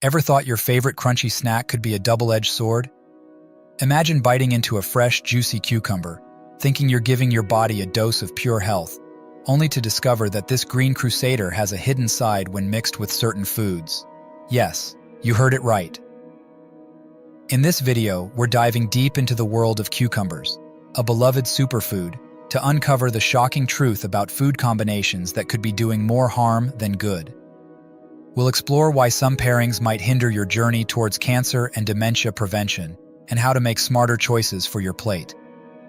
Ever thought your favorite crunchy snack could be a double-edged sword? Imagine biting into a fresh, juicy cucumber, thinking you're giving your body a dose of pure health, only to discover that this green crusader has a hidden side when mixed with certain foods. Yes, you heard it right. In this video, we're diving deep into the world of cucumbers, a beloved superfood, to uncover the shocking truth about food combinations that could be doing more harm than good. We'll explore why some pairings might hinder your journey towards cancer and dementia prevention, and how to make smarter choices for your plate.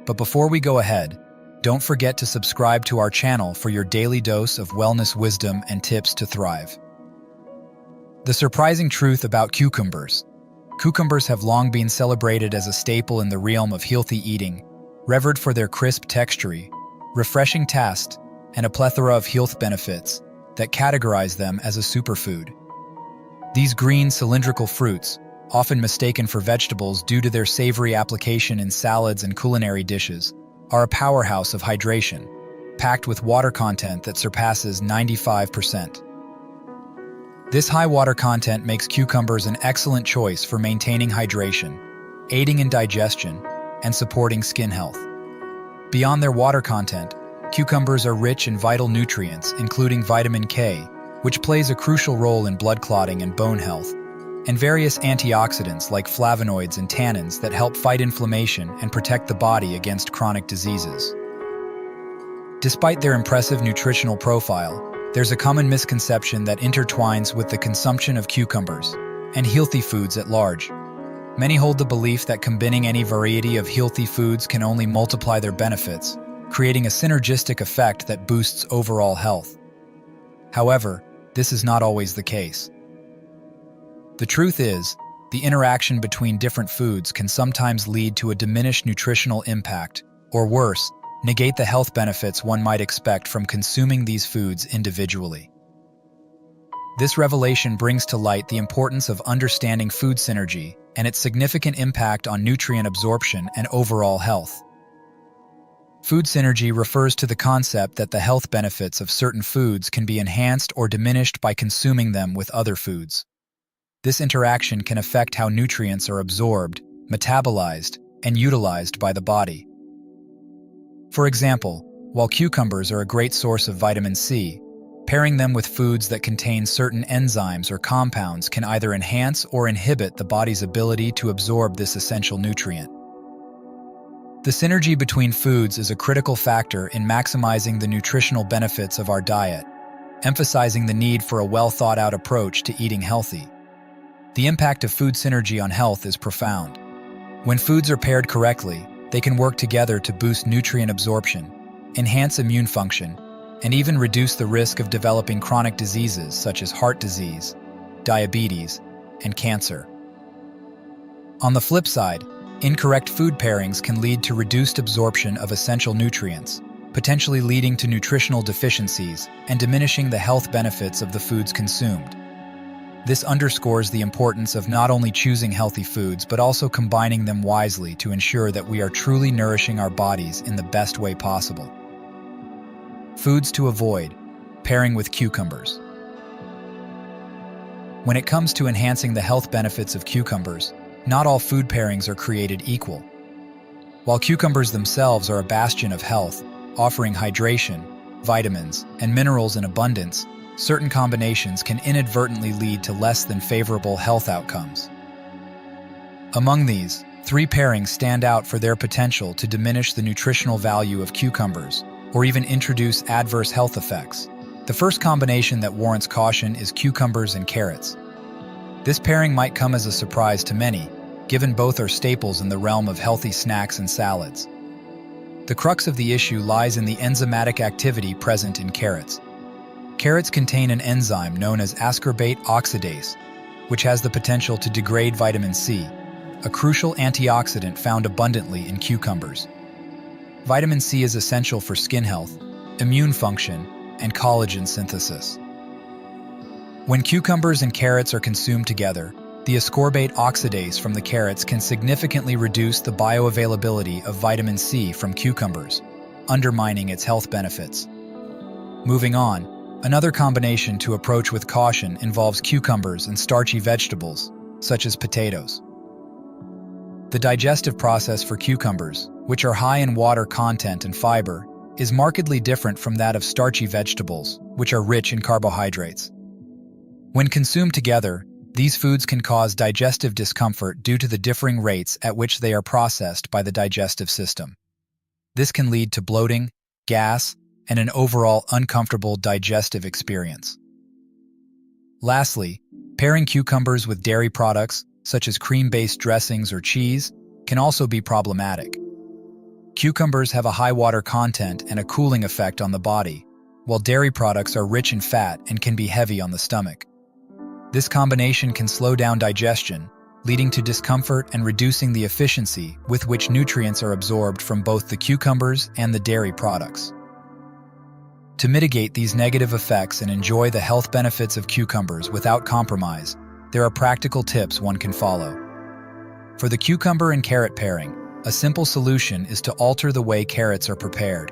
But before we go ahead, don't forget to subscribe to our channel for your daily dose of wellness wisdom and tips to thrive. The surprising truth about cucumbers. Cucumbers have long been celebrated as a staple in the realm of healthy eating, revered for their crisp texture, refreshing taste, and a plethora of health benefits that categorize them as a superfood. These green, cylindrical fruits, often mistaken for vegetables due to their savory application in salads and culinary dishes, are a powerhouse of hydration, packed with water content that surpasses 95%. This high water content makes cucumbers an excellent choice for maintaining hydration, aiding in digestion, and supporting skin health. Beyond their water content, cucumbers are rich in vital nutrients, including vitamin K, which plays a crucial role in blood clotting and bone health, and various antioxidants like flavonoids and tannins that help fight inflammation and protect the body against chronic diseases. Despite their impressive nutritional profile, there's a common misconception that intertwines with the consumption of cucumbers and healthy foods at large. Many hold the belief that combining any variety of healthy foods can only multiply their benefits, creating a synergistic effect that boosts overall health. However, this is not always the case. The truth is, the interaction between different foods can sometimes lead to a diminished nutritional impact, or worse, negate the health benefits one might expect from consuming these foods individually. This revelation brings to light the importance of understanding food synergy and its significant impact on nutrient absorption and overall health. Food synergy refers to the concept that the health benefits of certain foods can be enhanced or diminished by consuming them with other foods. This interaction can affect how nutrients are absorbed, metabolized, and utilized by the body. For example, while cucumbers are a great source of vitamin C, pairing them with foods that contain certain enzymes or compounds can either enhance or inhibit the body's ability to absorb this essential nutrient. The synergy between foods is a critical factor in maximizing the nutritional benefits of our diet, emphasizing the need for a well-thought-out approach to eating healthy. The impact of food synergy on health is profound. When foods are paired correctly, they can work together to boost nutrient absorption, enhance immune function, and even reduce the risk of developing chronic diseases such as heart disease, diabetes, and cancer. On the flip side, incorrect food pairings can lead to reduced absorption of essential nutrients, potentially leading to nutritional deficiencies and diminishing the health benefits of the foods consumed. This underscores the importance of not only choosing healthy foods but also combining them wisely to ensure that we are truly nourishing our bodies in the best way possible. Foods to avoid: pairing with cucumbers. When it comes to enhancing the health benefits of cucumbers, not all food pairings are created equal. While cucumbers themselves are a bastion of health, offering hydration, vitamins, and minerals in abundance, certain combinations can inadvertently lead to less than favorable health outcomes. Among these, 3 pairings stand out for their potential to diminish the nutritional value of cucumbers, or even introduce adverse health effects. The first combination that warrants caution is cucumbers and carrots. This pairing might come as a surprise to many, given both are staples in the realm of healthy snacks and salads. The crux of the issue lies in the enzymatic activity present in carrots. Carrots contain an enzyme known as ascorbate oxidase, which has the potential to degrade vitamin C, a crucial antioxidant found abundantly in cucumbers. Vitamin C is essential for skin health, immune function, and collagen synthesis. When cucumbers and carrots are consumed together, the ascorbate oxidase from the carrots can significantly reduce the bioavailability of vitamin C from cucumbers, undermining its health benefits. Moving on, Another combination to approach with caution involves cucumbers and starchy vegetables, such as potatoes. The digestive process for cucumbers, which are high in water content and fiber, is markedly different from that of starchy vegetables, which are rich in carbohydrates. When consumed together, these foods can cause digestive discomfort due to the differing rates at which they are processed by the digestive system. This can lead to bloating, gas, and an overall uncomfortable digestive experience. Lastly, pairing cucumbers with dairy products, such as cream-based dressings or cheese, can also be problematic. Cucumbers have a high water content and a cooling effect on the body, while dairy products are rich in fat and can be heavy on the stomach. This combination can slow down digestion, leading to discomfort and reducing the efficiency with which nutrients are absorbed from both the cucumbers and the dairy products. To mitigate these negative effects and enjoy the health benefits of cucumbers without compromise, there are practical tips one can follow. For the cucumber and carrot pairing, a simple solution is to alter the way carrots are prepared.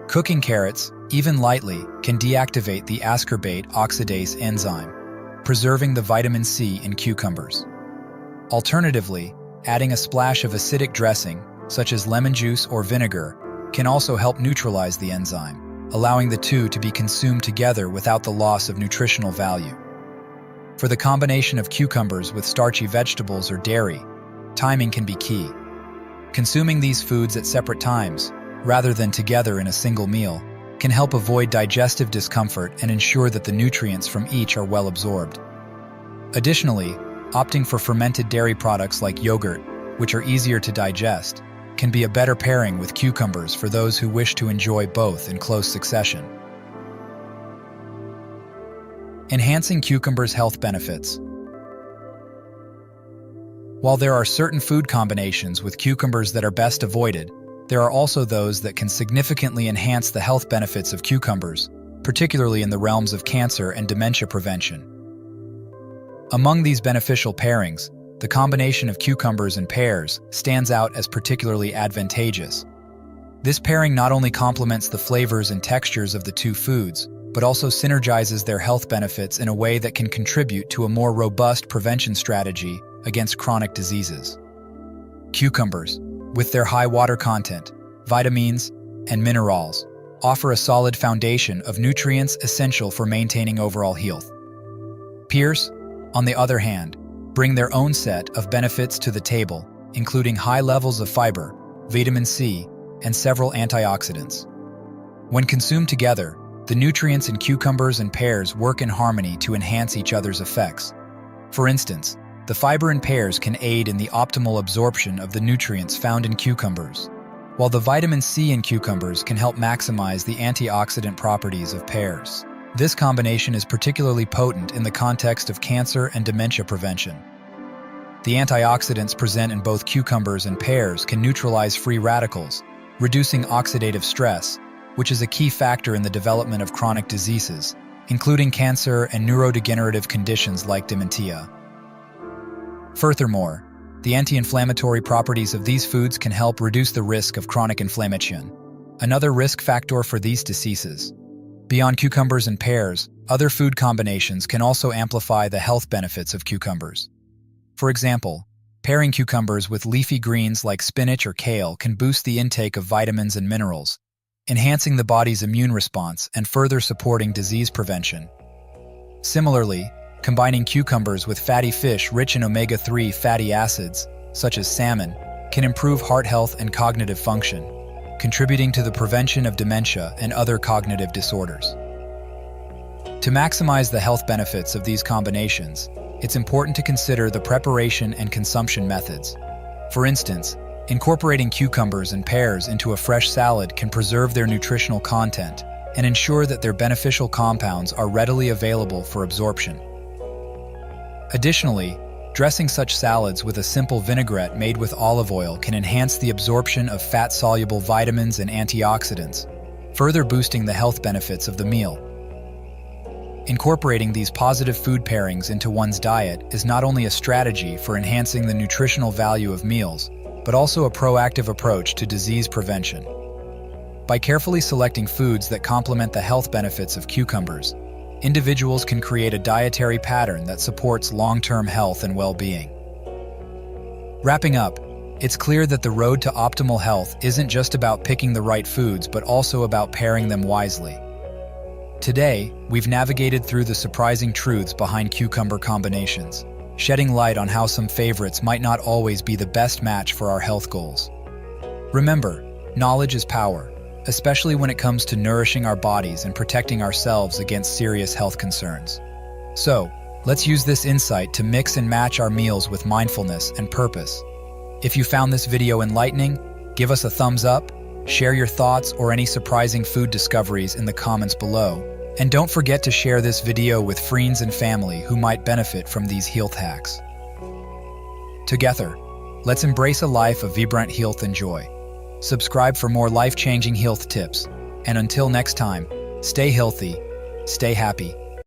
Cooking carrots, even lightly, can deactivate the ascorbate oxidase enzyme, preserving the vitamin C in cucumbers. Alternatively, adding a splash of acidic dressing, such as lemon juice or vinegar, can also help neutralize the enzyme, allowing the two to be consumed together without the loss of nutritional value. For the combination of cucumbers with starchy vegetables or dairy, timing can be key. Consuming these foods at separate times, rather than together in a single meal, can help avoid digestive discomfort and ensure that the nutrients from each are well absorbed. Additionally, opting for fermented dairy products like yogurt, which are easier to digest, can be a better pairing with cucumbers for those who wish to enjoy both in close succession. Enhancing cucumbers' health benefits. While there are certain food combinations with cucumbers that are best avoided, there are also those that can significantly enhance the health benefits of cucumbers, particularly in the realms of cancer and dementia prevention. Among these beneficial pairings, the combination of cucumbers and pears stands out as particularly advantageous. This pairing not only complements the flavors and textures of the two foods, but also synergizes their health benefits in a way that can contribute to a more robust prevention strategy against chronic diseases. Cucumbers, with their high water content, vitamins, and minerals, offer a solid foundation of nutrients essential for maintaining overall health. Pears, on the other hand, bring their own set of benefits to the table, including high levels of fiber, vitamin C, and several antioxidants. When consumed together, the nutrients in cucumbers and pears work in harmony to enhance each other's effects. For instance, the fiber in pears can aid in the optimal absorption of the nutrients found in cucumbers, while the vitamin C in cucumbers can help maximize the antioxidant properties of pears. This combination is particularly potent in the context of cancer and dementia prevention. The antioxidants present in both cucumbers and pears can neutralize free radicals, reducing oxidative stress, which is a key factor in the development of chronic diseases, including cancer and neurodegenerative conditions like dementia. Furthermore, the anti-inflammatory properties of these foods can help reduce the risk of chronic inflammation, another risk factor for these diseases. Beyond cucumbers and pears, other food combinations can also amplify the health benefits of cucumbers. For example, pairing cucumbers with leafy greens like spinach or kale can boost the intake of vitamins and minerals, enhancing the body's immune response and further supporting disease prevention. Similarly, combining cucumbers with fatty fish rich in omega-3 fatty acids, such as salmon, can improve heart health and cognitive function, contributing to the prevention of dementia and other cognitive disorders. To maximize the health benefits of these combinations, it's important to consider the preparation and consumption methods. For instance, incorporating cucumbers and pears into a fresh salad can preserve their nutritional content and ensure that their beneficial compounds are readily available for absorption. Additionally, dressing such salads with a simple vinaigrette made with olive oil can enhance the absorption of fat-soluble vitamins and antioxidants, further boosting the health benefits of the meal. Incorporating these positive food pairings into one's diet is not only a strategy for enhancing the nutritional value of meals, but also a proactive approach to disease prevention. By carefully selecting foods that complement the health benefits of cucumbers, individuals can create a dietary pattern that supports long-term health and well-being. Wrapping up, it's clear that the road to optimal health isn't just about picking the right foods, but also about pairing them wisely. Today, we've navigated through the surprising truths behind cucumber combinations, shedding light on how some favorites might not always be the best match for our health goals. Remember, knowledge is power, especially when it comes to nourishing our bodies and protecting ourselves against serious health concerns. So, let's use this insight to mix and match our meals with mindfulness and purpose. If you found this video enlightening, give us a thumbs up, share your thoughts or any surprising food discoveries in the comments below, and don't forget to share this video with friends and family who might benefit from these health hacks. Together, let's embrace a life of vibrant health and joy. Subscribe for more life-changing health tips, and until next time, stay healthy, stay happy,